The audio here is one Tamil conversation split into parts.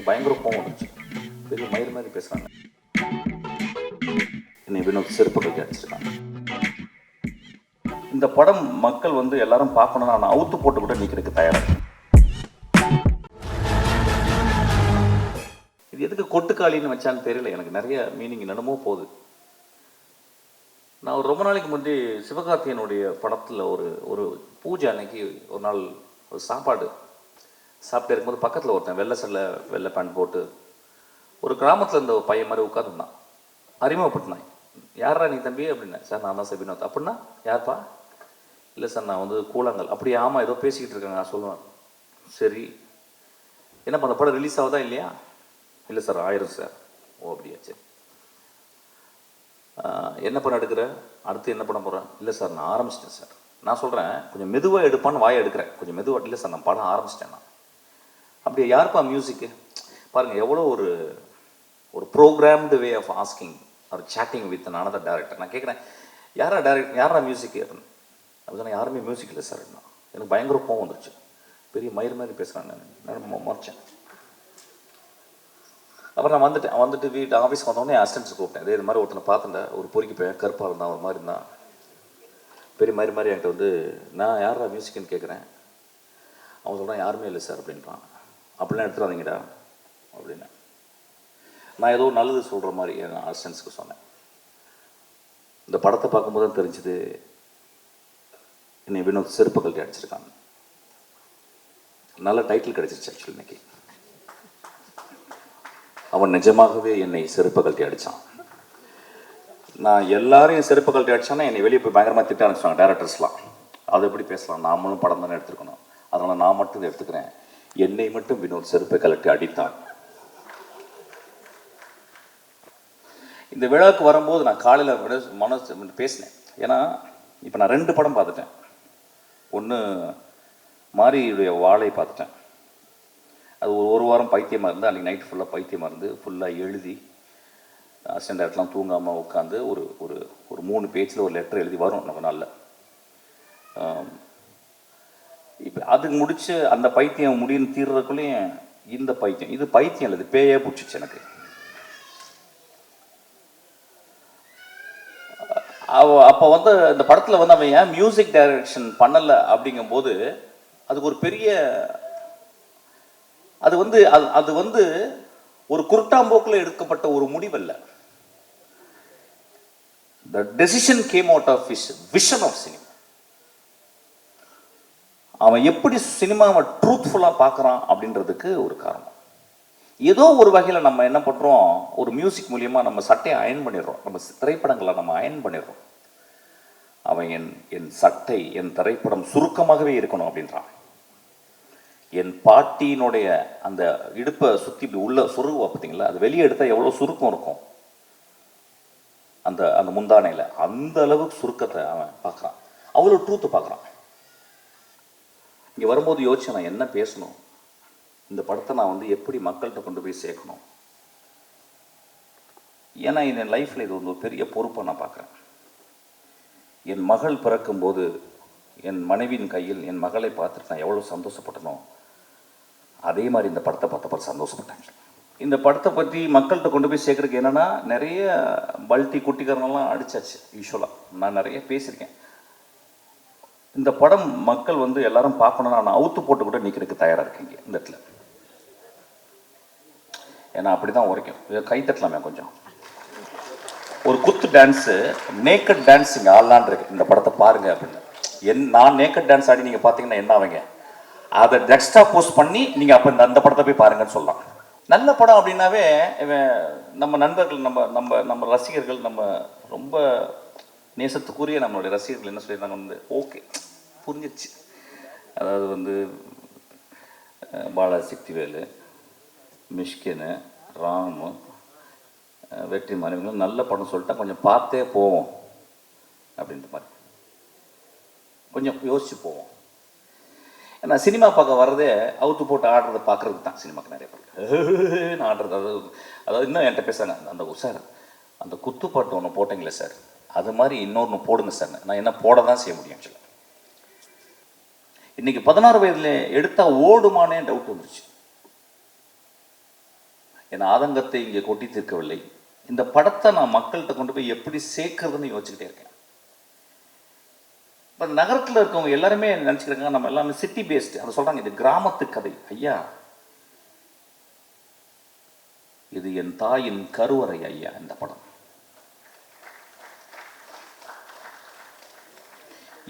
எனக்கு பயங்கர கோவம் வந்துச்சு. பெரிய மயிர் மாதிரி பேசுகிறாங்க. என்னை வினோத் செருப்பு கட்டி அடிச்சிருக்காங்க. இந்த படம் மக்கள் வந்து எல்லாரும் பார்க்கணும்னா நான் அவுத்து போட்டு கூட நிற்கிறதுக்கு தயாராக. இது எதுக்கு கொட்டுக்காளின்னு வச்சான்னு தெரியல. எனக்கு நிறைய மீனிங் என்னமோ போகுது. நான் ஒரு ரொம்ப நாளைக்கு முன்னாடி சிவகார்த்தியனுடைய படத்தில் ஒரு பூஜை அன்னைக்கு ஒரு நாள் ஒரு சாப்பாடு சாப்பிட்டு இருக்கும்போது பக்கத்தில் ஒருத்தன் வெள்ளை சல்லை வெள்ளை பேண்ட் போட்டு ஒரு கிராமத்தில் இருந்த ஒரு பையன் மாதிரி உட்காந்துருந்தான். அறிமுகப்பட்டினான். யாரா நீ தம்பி அப்படின்னேன். சார் நான் தான் சார் வினோத். அப்படின்னா யார்ப்பா? இல்லை சார் நான் வந்து கூழாங்கல். அப்படியே ஆமாம் ஏதோ பேசிக்கிட்டு இருக்காங்க நான் சொல்லுவேன். சரி என்னப்பா அந்த படம் ரிலீஸ் ஆகுதா இல்லையா? இல்லை சார் ஆயிரம் சார். ஓ அப்படியா சரி. என்ன படம் எடுக்கிற? அடுத்து என்ன படம் போகிறேன்? இல்லை சார் நான் ஆரம்பிச்சிட்டேன் சார். நான் சொல்கிறேன் கொஞ்சம் மெதுவாக எடுப்பான்னு வாயை எடுக்கிறேன். கொஞ்சம் மெதுவாக. இல்லை சார் நான் படம் ஆரம்பிச்சிட்டேன் நான். அப்படியே யாருப்பா மியூசிக்கு? பாருங்கள் எவ்வளோ ஒரு ப்ரோக்ராம்டு வே ஆஃப் ஆஸ்கிங் ஒரு சேட்டிங் வித் அனதர் டேரக்டர். நான் கேட்குறேன் யாரா மியூசிக் அப்படின்னு. அப்படி சொன்னால் யாருமே மியூசிக் இல்லை சார். எனக்கு பயங்கர கோவம் வந்துருச்சு. பெரிய மயிர் மாதிரி பேசுகிறாங்க. நான் மறைச்சேன். அப்புறம் நான் வந்துட்டு வீட்டு ஆஃபீஸ்க்கு வந்தோடனே அசிஸ்டன்ஸ் கூப்பிட்டேன். இது மாதிரி ஒருத்தனை பார்த்துட்டேன். ஒரு பொறுக்கி போய் கருப்பாக இருந்தான் ஒரு மாதிரி இருந்தான். பெரிய மயிர் மாதிரி என்கிட்ட வந்து நான் யாரா மியூசிக்குன்னு கேட்குறேன். அவன் சொல்கிறான் யாருமே இல்லை சார் அப்படின்றான். அப்படிலாம் எடுத்துடாதீங்கடா அப்படின்னு நான் ஏதோ நல்லது சொல்கிற மாதிரி என் அசிஸ்டன்ஸுக்கு சொன்னேன். இந்த படத்தை பார்க்கும்போது தான் தெரிஞ்சுது என்னை வினோத் செருப்பு கழட்டி அடிச்சிருக்காங்க. நல்ல டைட்டில் கிடச்சிருச்சு ஆக்சுவலி இன்னைக்கு. அவன் நிஜமாகவே என்னை செருப்பு கழட்டி அடித்தான். நான் எல்லாரையும் செருப்பு கழட்டி அடித்தானா என்னை வெளியே போய் பயங்கரமாக திட்ட ஆரம்பிச்சாங்க டேரக்டர்ஸ்லாம். அது எப்படி பேசலாம்? நாமளும் படம் தானே எடுத்துருக்கணும். அதனால் நான் மட்டும் எடுத்துக்கிறேன். என்னை மட்டும் வினோத் செருப்பை கழட்டி அடித்தான். இந்த விழாவுக்கு வரும்போது நான் காலையில் மனசு பேசினேன். ஏன்னா இப்போ நான் 2 படம் பார்த்துட்டேன். ஒன்று மாரியுடைய வாழை பார்த்துட்டேன். அது ஒரு வாரம் பைத்தியமாக இருந்து அன்றைக்கி நைட்டு ஃபுல்லாக பைத்தியமாக இருந்து ஃபுல்லாக எழுதி அசிஸ்டன்ட் டேரக்டர்லாம் தூங்காமல் உட்காந்து ஒரு 3 பேஜில் ஒரு லெட்டர் எழுதி வரும் நம்ம நாளில். இப்போ அதுக்கு முடிச்சு அந்த பைத்தியம் முடின்னு தீர்றதுக்குள்ளேயும் இந்த பைத்தியம் இது பைத்தியம் இல்லை, இது பேயே பிடிச்சிச்சு எனக்கு. அப்போ வந்து இந்த படத்தில் வந்து அவன் ஏன் மியூசிக் டைரக்ஷன் பண்ணலை அப்படிங்கும்போது அதுக்கு ஒரு பெரிய அது வந்து ஒரு குருட்டாம்போக்கில் எடுக்கப்பட்ட ஒரு முடிவல்ல. The decision came out of his vision of cinema. அவன் எப்படி சினிமாவை ட்ரூத்ஃபுல்லாக பார்க்குறான் அப்படின்றதுக்கு ஒரு காரணம். ஏதோ ஒரு வகையில் நம்ம என்ன பண்ணுறோம், ஒரு மியூசிக் மூலியமாக நம்ம சட்டையை அயன் பண்ணிடுறோம். நம்ம திரைப்படங்களை நம்ம அயன் பண்ணிடுறோம். அவன் என் சட்டை என் திரைப்படம் சுருக்கமாகவே இருக்கணும் அப்படின்றான். என் பாட்டியினுடைய அந்த இடுப்பை சுற்றி இப்படி உள்ள சுருவா பார்த்தீங்களா, அது வெளியே எடுத்தால் எவ்வளோ சுருக்கம் இருக்கும் அந்த அந்த முந்தானையில். அந்த அளவுக்கு சுருக்கத்தை அவன் பார்க்குறான். அவ்வளோ ட்ரூத்தை பார்க்குறான். இங்கே வரும்போது யோசிச்சு நான் என்ன பேசணும், இந்த படத்தை நான் வந்து எப்படி மக்கள்கிட்ட கொண்டு போய் சேர்க்கணும். ஏன்னா என் லைஃப்பில் இது ஒரு பெரிய பொறுப்பை நான் பார்க்குறேன். என் மகள் பிறக்கும்போது என் மனைவியின் கையில் என் மகளை பார்த்துட்டு நான் எவ்வளோ சந்தோஷப்பட்டனோ அதே மாதிரி இந்த படத்தை பார்த்தப்ப சந்தோஷப்பட்டாங்க. இந்த படத்தை பற்றி மக்கள்கிட்ட கொண்டு போய் சேர்க்குறதுக்கு என்னென்னா நிறைய பல்ட்டி குட்டிக்காரனெல்லாம் அடித்தாச்சு. யூஸ்வலாக நான் நிறைய பேசியிருக்கேன். இந்த படம் மக்கள் வந்து எல்லாரும் பார்க்கணும்னா நான் அவுத்து போட்டு கூட நிற்கிறதுக்கு தயாராக இருக்கீங்க இந்த இடத்துல. ஏன்னா அப்படி தான் உரைக்கும். கை தட்டலாமே கொஞ்சம். ஒரு குத்து டான்ஸு நேக்கட் டான்ஸ் இங்கே ஆடலான் இருக்கு. இந்த படத்தை பாருங்க அப்படின்னு நான் நேக்கட் டான்ஸ் ஆடி நீங்கள் பார்த்தீங்கன்னா என்ன ஆவீங்க, அதை எக்ஸ்ட்ரா போஸ்ட் பண்ணி நீங்கள் அப்போ அந்த படத்தை போய் பாருங்கன்னு சொல்லலாம். நல்ல படம் அப்படின்னாவே நம்ம நண்பர்கள் நம்ம ரசிகர்கள் நம்ம ரொம்ப நேசத்துக்குரிய நம்மளுடைய ரசிகர்கள் என்ன சொல்லியிருந்தாங்க வந்து ஓகே புரிஞ்சிச்சு. அதாவது வந்து பாலாசக்திவேலு, மிஷ்கின், ராமு, வெற்றி மனைவிகளும் நல்ல படம் சொல்லிட்டா கொஞ்சம் பார்த்தே போவோம் அப்படின்ற மாதிரி கொஞ்சம் யோசிச்சு போவோம். ஏன்னா சினிமா பார்க்க வர்றதே அவுத்து போட்டு ஆடுறதை பார்க்குறதுக்கு தான். சினிமாவுக்கு நிறைய பேர் ஆடுறது அதாவது இன்னும் என்கிட்ட பேசுகிறாங்க அந்த சார் அந்த குத்துப்பாட்டு ஒன்று போட்டிங்களே சார் அது மாதிரி இன்னொன்று போடுங்க சார். நான் என்ன போட தான் செய்ய முடியும் ஆக்சுவலாக. இன்றைக்கி 16 வயதில் எடுத்தால் ஓடுமானே டவுட் வந்துருச்சு. என் ஆதங்கத்தை இங்கே கொட்டி தீர்க்கவில்லை. இந்த படத்தை நான் மக்கள்கிட்ட கொண்டு போய் எப்படி சேர்க்கறதுன்னு யோசிச்சுக்கிட்டே இருக்கேன். இப்போ நகரத்தில் இருக்கவங்க எல்லாருமே நினச்சிக்கிறாங்க நம்ம எல்லாமே சிட்டி பேஸ்டு. அதை சொல்கிறாங்க இது கிராமத்து கதை. ஐயா, இது என் தாயின் கருவறை ஐயா. இந்த படம்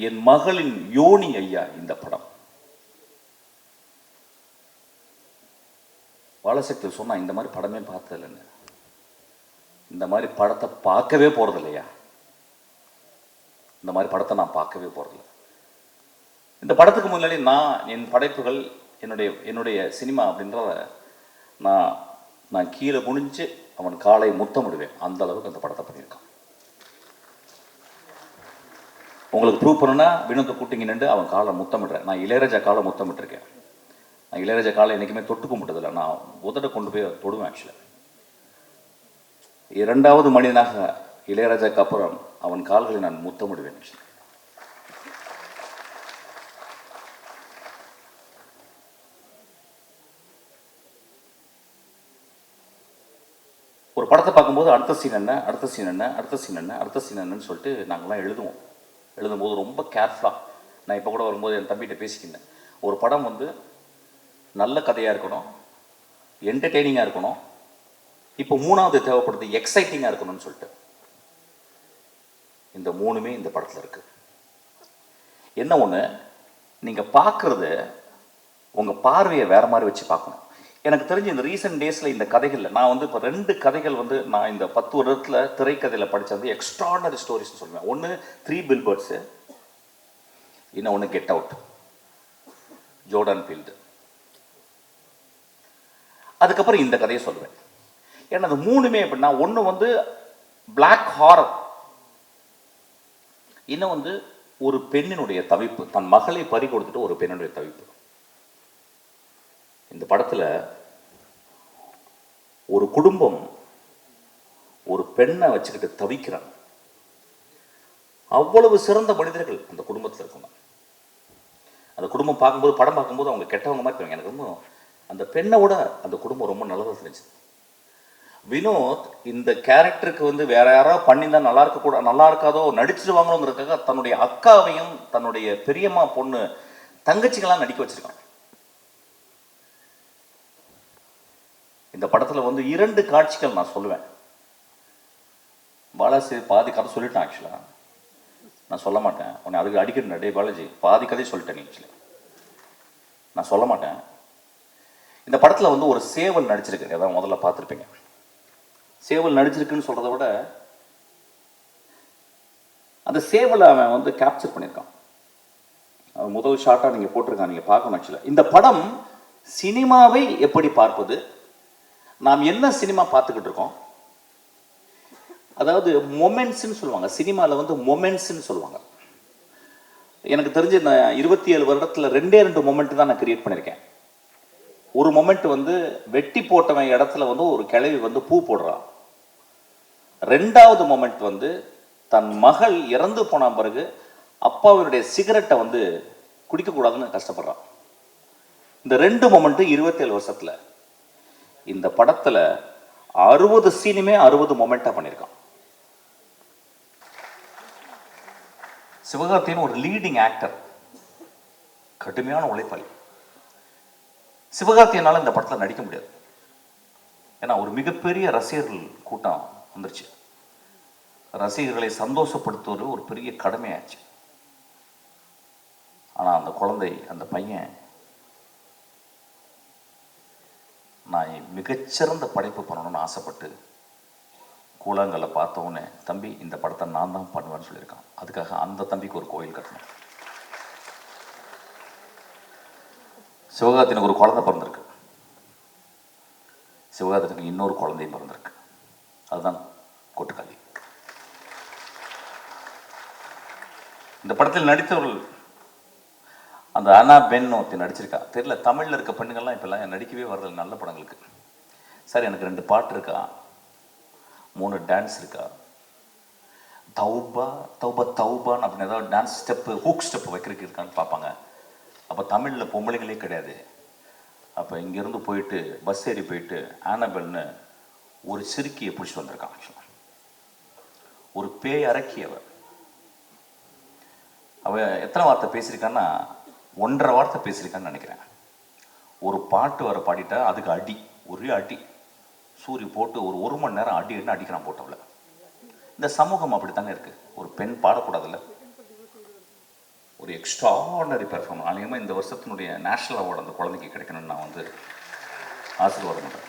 என் மகளின் யோனி ஐயா. இந்த படம் பாலசக்தி சொன்னா இந்த மாதிரி படமே பார்த்தது இல்லைன்னு. இந்த மாதிரி படத்தை பார்க்கவே போறது இல்லையா? இந்த மாதிரி படத்தை நான் பார்க்கவே போறதில்லை. இந்த படத்துக்கு முன்னாடி நான் என் படைப்புகள் என்னுடைய சினிமா அப்படின்றத நான் கீழே குனிஞ்சு அவன் காலை முத்தமிடுவேன். அந்த அளவுக்கு அந்த படத்தை பண்ணியிருக்கான். உங்களுக்கு ப்ரூவ் பண்ணுன்னா வினோத்தை கூட்டிங்க நின்று அவன் காலை முத்தமிடுறேன். நான் இளையராஜா காலை முத்தமிட்டிருக்கேன். நான் இளையராஜா காலை என்றைக்குமே தொட்டு கும்பிட்டதில்லை. நான் உதட கொண்டு போய் தொடுவேன். ஆக்சுவலாக 2வது மனிதனாக இளையராஜாக்கு அப்புறம் அவன் கால்களை நான் முத்தமிடுவேன். ஒரு படத்தை பார்க்கும்போது அடுத்த சீன் என்ன, அடுத்த சீன் என்ன, அடுத்த சீன் என்ன, அடுத்த சீன் என்னன்னு சொல்லிட்டு நாங்கள்லாம் எழுதும்போது ரொம்ப கேர்ஃபுல்லாக. நான் இப்போ கூட வரும்போது என் தம்பிகிட்ட பேசிக்கிட்டேன். ஒரு படம் நல்ல கதையாக இருக்கணும், என்டர்டெய்னிங்காக இருக்கணும், இப்போ 3வது தேவைப்படுது எக்ஸைட்டிங்காக இருக்கணும்னு சொல்லிட்டு. இந்த 3மே இந்த படத்தில் இருக்குது. என்ன ஒன்று, நீங்கள் பார்க்குறது உங்கள் பார்வையை வேறு மாதிரி வச்சு பார்க்கணும். எனக்கு தெரிஞ்சு இந்த ரீசெண்ட் டேஸில் இந்த கதைகளில் நான் இப்போ 2 கதைகள் நான் இந்த 10 வருடத்தில் திரைக்கதையில் படித்தது எக்ஸ்ட்ராடனரி ஸ்டோரிஸ்னு சொல்லுவேன். ஒன்று 3 பில்பர்ட்ஸு, இன்னொன்று கெட் அவுட், ஜோர்டன் பீல்டு. அதுக்கப்புறம் இந்த கதையை சொல்லுவேன். ஏன்னா அது 3மே எப்படின்னா, ஒன்று பிளாக் ஹாரர், இன்னும் ஒரு பெண்ணினுடைய தவிப்பு, தன் மகளை பறி கொடுத்துட்டு ஒரு பெண்ணுடைய தவிப்பு. இந்த படத்தில் ஒரு குடும்பம் ஒரு பெண்ணை வச்சுக்கிட்டு தவிக்கிறாங்க. அவ்வளவு சிறந்த மனிதர்கள் அந்த குடும்பத்தில் இருக்கணும். அந்த குடும்பம் பார்க்கும்போது, படம் பார்க்கும்போது அவங்க கெட்டவங்க மாதிரி இருக்காங்க. எனக்கு ரொம்ப அந்த பெண்ணை விட அந்த குடும்பம் ரொம்ப நல்லதாக தெரிஞ்சு. வினோத் இந்த கேரக்டருக்கு வேற யாராவது பண்ணியிருந்தா நல்லா இருக்காதோ, நடிச்சிருவாங்களோங்கிறதுக்காக தன்னுடைய அக்காவையும் தன்னுடைய பெரியம்மா பொண்ணு தங்கச்சிகளாம் நடிக்க வச்சிருக்காங்க. இந்த படத்தில் 2 காட்சிகள் நான் சொல்லுவேன். பாலாஜி பாதி கதை சொல்லிட்டேன். ஆக்சுவலாக நான் சொல்ல மாட்டேன். உன்னை அதுக்கு அடிக்கடி டே பாலாஜி பாதி கதையை சொல்லிட்டேன். ஆக்சுவலி நான் சொல்ல மாட்டேன். இந்த படத்தில் ஒரு சேவல் நடிச்சிருக்கு. அதான் முதல்ல பார்த்துருப்பீங்க. சேவல் நடிச்சிருக்குன்னு சொல்கிறத விட அந்த சேவலை அவன் கேப்சர் பண்ணியிருக்கான். அவன் முதல் ஷார்ட்டாக நீங்கள் போட்டிருக்கான், நீங்கள் பார்க்கணும். ஆக்சுவலாக இந்த படம் சினிமாவை எப்படி பார்ப்பது, நாம் என்ன சினிமா பார்த்துக்கிட்டு இருக்கோம், அதாவது மொமெண்ட்ஸ்ன்னு சொல்லுவாங்க. சினிமாவில் மொமெண்ட்ஸ்ன்னு சொல்லுவாங்க. எனக்கு தெரிஞ்சு நான் 27 வருடத்தில் 2 மொமெண்ட் தான் நான் கிரியேட் பண்ணியிருக்கேன். ஒரு மொமெண்ட் வெட்டி போட்டவன் இடத்துல ஒரு கிழவி பூ போடுறான். 2வது மொமெண்ட் தன் மகள் இறந்து போன பிறகு அப்பாவினுடைய சிகரெட்டை குடிக்கக்கூடாதுன்னு கஷ்டப்படுறான். இந்த 2 மொமெண்ட் 27 வருஷத்தில் இந்த படத்தில் 60 சீனுமே 60 மொமெண்ட்டாக பண்ணியிருக்கான். சிவகார்த்திகேயன் ஒரு லீடிங் ஆக்டர், கடுமையான உழைப்பாளி. சிவகார்த்திகேயனால இந்த படத்தில் நடிக்க முடியாது. ஏன்னா ஒரு மிகப்பெரிய ரசிகர்கள் கூட்டம் வந்துருச்சு. ரசிகர்களை சந்தோஷப்படுத்துவது ஒரு பெரிய கடமையாச்சு. ஆனால் அந்த குழந்தை, அந்த பையன், நான் மிகச்சிறந்த படைப்பு பண்ணணும்னு ஆசைப்பட்டு கூழாங்கல்ல பார்த்தவொன்னே, தம்பி இந்த படத்தை நான் தான் பண்ணுவேன்னு சொல்லியிருக்கான். அதுக்காக அந்த தம்பிக்கு ஒரு கோயில் கட்டணும். சிவகார்த்திகேயனுக்கு ஒரு குழந்தை பிறந்திருக்கு. சிவகார்த்திகேயனுக்கு இன்னொரு குழந்தையும் பிறந்திருக்கு. அதுதான் கொட்டுக்காளி. இந்த படத்தில் நடித்தவர்கள் அந்த அனா பென் ஒருத்தி நடிச்சிருக்கா. தெரியல, தமிழில் இருக்க பெண்ணுங்கள்லாம் இப்போல்லாம் நடிக்கவே வரதில்லை நல்ல படங்களுக்கு. சார் எனக்கு 2 பாட்டு இருக்கா, 3 டான்ஸ் இருக்கா, தௌபா தௌபா தௌபான்னு அப்படின்னு ஏதாவது டான்ஸ் ஸ்டெப்பு, ஹூக் ஸ்டெப்பு வைக்கிறதுக்கு இருக்கான்னு பார்ப்பாங்க. அப்போ தமிழில் பொம்பளைங்களே கிடையாது, அப்போ இங்கேருந்து போயிட்டு பஸ் ஏறி போயிட்டு ஆனபெல்னு ஒரு சிறுக்கியை பிடிச்சிட்டு வந்திருக்கான். ஆக்சுவலாக ஒரு பேய் அரக்கியவன். அவன் எத்தனை வார்த்தை பேசியிருக்கான்னா 1.5 வார்த்தை பேசியிருக்கான்னு நினைக்கிறேன். ஒரு பாட்டு வர பாடிட்டா அதுக்கு அடி, ஒரே அடி. சூரிய போட்டு ஒரு மணி நேரம் அடிக்கிறான் போட்டவள. இந்த சமூகம் அப்படித்தாங்க இருக்கு. ஒரு பெண் பாடக்கூடாதுல்ல. ஒரு எக்ஸ்ட்ராடனரி பெர்ஃபார்மன்ஸ். அநேகமாக இந்த வருஷத்தினுடைய நேஷனல் அவார்டு அந்த குழந்தைக்கு கிடைக்கணும்னு நான் வந்து ஆசீர்வாதம் பண்ணுறேன்.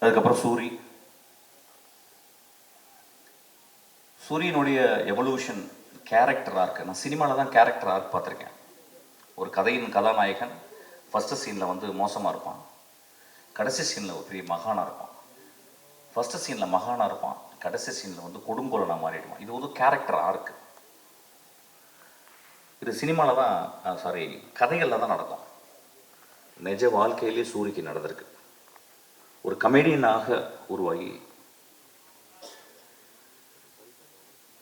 அதுக்கப்புறம் சூரியனுடைய எவல்யூஷன் கேரக்டர் ஆர்க்கு. நான் சினிமாவில் தான் கேரக்டர் ஆர்க் பார்த்துருக்கேன். ஒரு கதையின் கதாநாயகன் ஃபஸ்ட்டு சீனில் வந்து மோசமாக இருப்பான், கடைசி சீனில் ஒரு பெரிய மகானாக இருப்பான். ஃபஸ்ட்டு சீனில் மகானாக இருப்பான், கடைசி சீனில் வந்து கொடுங்கோலனாக மாறிடுவான். இது ஒரு கேரக்டர் ஆர்க்கு. இது சினிமாவில் தான் கதைகளில் தான் நடக்கும். நிஜ வாழ்க்கையிலே சூரியக்கு நடந்திருக்கு. ஒரு கமெடியனாக உருவாகி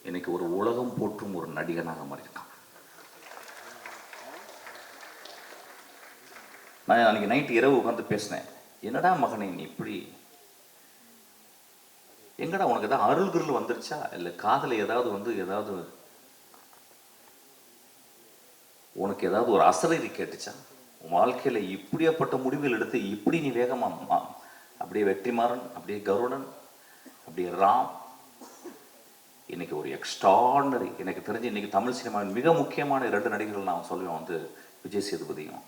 இன்னைக்கு ஒரு உலகம் போற்றும் ஒரு நடிகனாக மாறியிருக்கான். நான் அன்னைக்கு நைட்டு இரவு உட்காந்து பேசினேன். என்னடா மகனே நீ இப்படி, எங்கடா உனக்கு ஏதாவது அருள்கிருள் வந்துருச்சா, இல்லை காதல ஏதாவது உனக்கு ஏதாவது ஒரு அசரீரி கேட்டுச்சா, உன் வாழ்க்கையில இப்படியாப்பட்ட முடிவுகள் எடுத்து இப்படி நீ வேகமா அப்படியே வெற்றிமாறன், அப்படியே கருடன், அப்படியே ராம். இன்னைக்கு ஒரு எக்ஸ்ட்ராடனரி, எனக்கு தெரிஞ்சு இன்னைக்கு தமிழ் சினிமாவின் மிக முக்கியமான 2 நடிகர்கள் நான் சொல்லுவேன் வந்து விஜய் சேதுபதியும்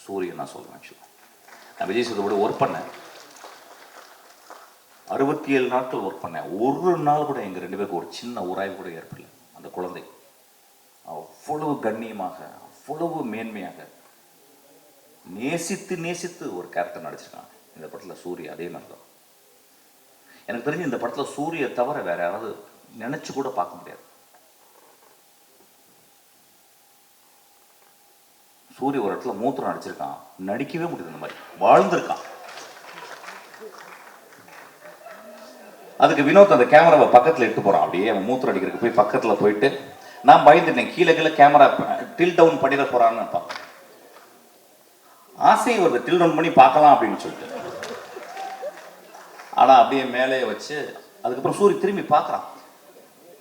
சூரியன் நான் சொல்லுவேன். ஆக்சுவலாக நான் விஜய் சேதுபதி ஒர்க் பண்ணேன், 67 நாட்கள் ஒர்க் பண்ணேன். ஒரு நாள் கூட எங்கள் 2 பேருக்கு ஒரு சின்ன உராய்வு கூட ஏற்படல. அந்த குழந்தை அவ்வளவு கண்ணியமாக, அவ்வளவு மேன்மையாக நேசித்து ஒரு கேரக்டர் நடிச்சிருக்காங்க இந்த படத்தில். சூரிய அதே மாதிரி தான். எனக்கு தெரிஞ்சு இந்த படத்தில் சூரிய தவிர வேற யாராவது நினைச்சு கூட பார்க்க முடியாது. சூரிய ஒரு இடத்துல மூத்திரம் நடிச்சிருக்கான், நடிக்கவே முடியாது. இந்த மாதிரி வாழ்ந்திருக்கான். அதுக்கு வினோத் அந்த கேமராவை பக்கத்தில் இட்டு போறான். அப்படியே அவன் மூத்திரம் அடிக்கிறதுக்கு போய் பக்கத்தில் போயிட்டு நான் பயந்துட்டேன், கீழே கேமரா டில் டவுன் பண்ணிட போறான்னு ஆசை வருது, டில் டவுன் பண்ணி பார்க்கலாம் அப்படின்னு சொல்லிட்டு. ஆனா அப்படியே மேலே வச்சு அதுக்கப்புறம் சூரிய திரும்பி பார்க்கறான்.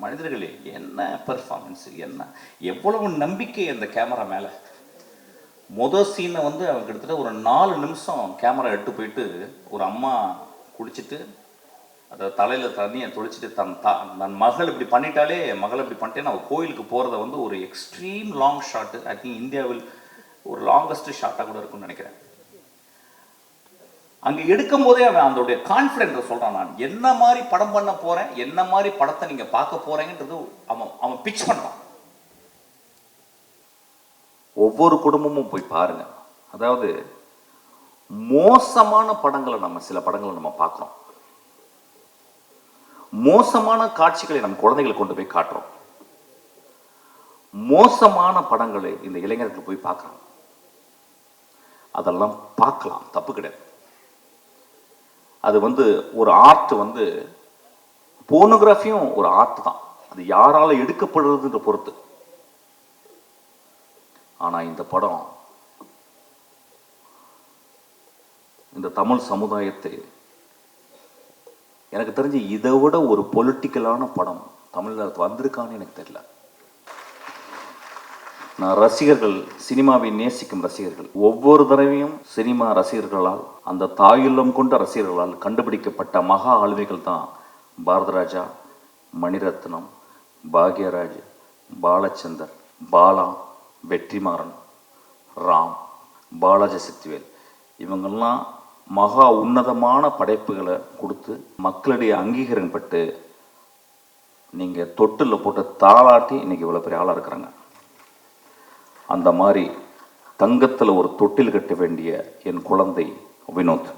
மனிதர்களே என்ன பெர்ஃபார்மன்ஸ், என்ன எவ்வளவு நம்பிக்கை அந்த கேமரா மேலே. மொதல் சீனை வந்து அவன் கிட்டத்தட்ட ஒரு 4 நிமிஷம் கேமரா எடுத்து போயிட்டு ஒரு அம்மா குளிச்சுட்டு அதை தலையில் தண்ணியை தொளிச்சுட்டு தன் மகள் இப்படி பண்ணிட்டாலே, மகள் இப்படி பண்ணிட்டேன்னு அவள் கோயிலுக்கு போகிறத வந்து ஒரு extreme long shot. I think இந்தியாவில் ஒரு லாங்கஸ்ட் ஷாட்டாக கூட இருக்கும்னு நினைக்கிறேன். அங்கே எடுக்கும் போதே அவன் அதோடைய கான்ஃபிடென்ட் சொல்றான், நான் என்ன மாதிரி படம் பண்ண போறேன், என்ன மாதிரி படத்தை நீங்க பார்க்க போறேங்கிறது அவன் பிச் பண்றான். ஒவ்வொரு குடும்பமும் போய் பாருங்க. அதாவது மோசமான படங்களை சில படங்களை நம்ம பார்க்கிறோம், மோசமான காட்சிகளை நம்ம குழந்தைகளை கொண்டு போய் காட்டுறோம், மோசமான படங்களை இந்த இளைஞர்கள் போய் பார்க்கறாங்க. அதெல்லாம் பார்க்கலாம், தப்பு கிடையாது. அது வந்து ஒரு ஆர்ட், வந்து போர்னோகிராஃபியும் ஒரு ஆர்ட் தான். அது யாரால எடுக்கப்படுறதுன்ற பொறுத்து. ஆனா இந்த படம் இந்த தமிழ் சமுதாயத்தை, எனக்கு தெரிஞ்சு இதை விட ஒரு பொலிட்டிக்கலான படம் தமிழ்நாட்டில் வந்திருக்கான்னு எனக்கு தெரியல. நான் ரசிகர்கள், சினிமாவை நேசிக்கும் ரசிகர்கள், ஒவ்வொரு தடவையும் சினிமா ரசிகர்களால், அந்த தாயுள்ளம் கொண்ட ரசிகர்களால் கண்டுபிடிக்கப்பட்ட மகா ஆளுமைகள் தான் பாரதராஜா, மணிரத்னம், பாக்யராஜ், பாலச்சந்தர், பாலா, வெற்றிமாறன், ராம், பாலாஜி சக்திவேல். இவங்கெல்லாம் மகா உன்னதமான படைப்புகளை கொடுத்து மக்களுடைய அங்கீகாரம் பட்டு நீங்கள் தொட்டில் போட்டு தாளாட்டி இன்னைக்கு இவ்வளோ பெரிய ஆளாக இருக்கிறாங்க. அந்த மாதிரி தங்கத்தில் ஒரு தொட்டில் கட்ட வேண்டிய என் குழந்தை வினோத்.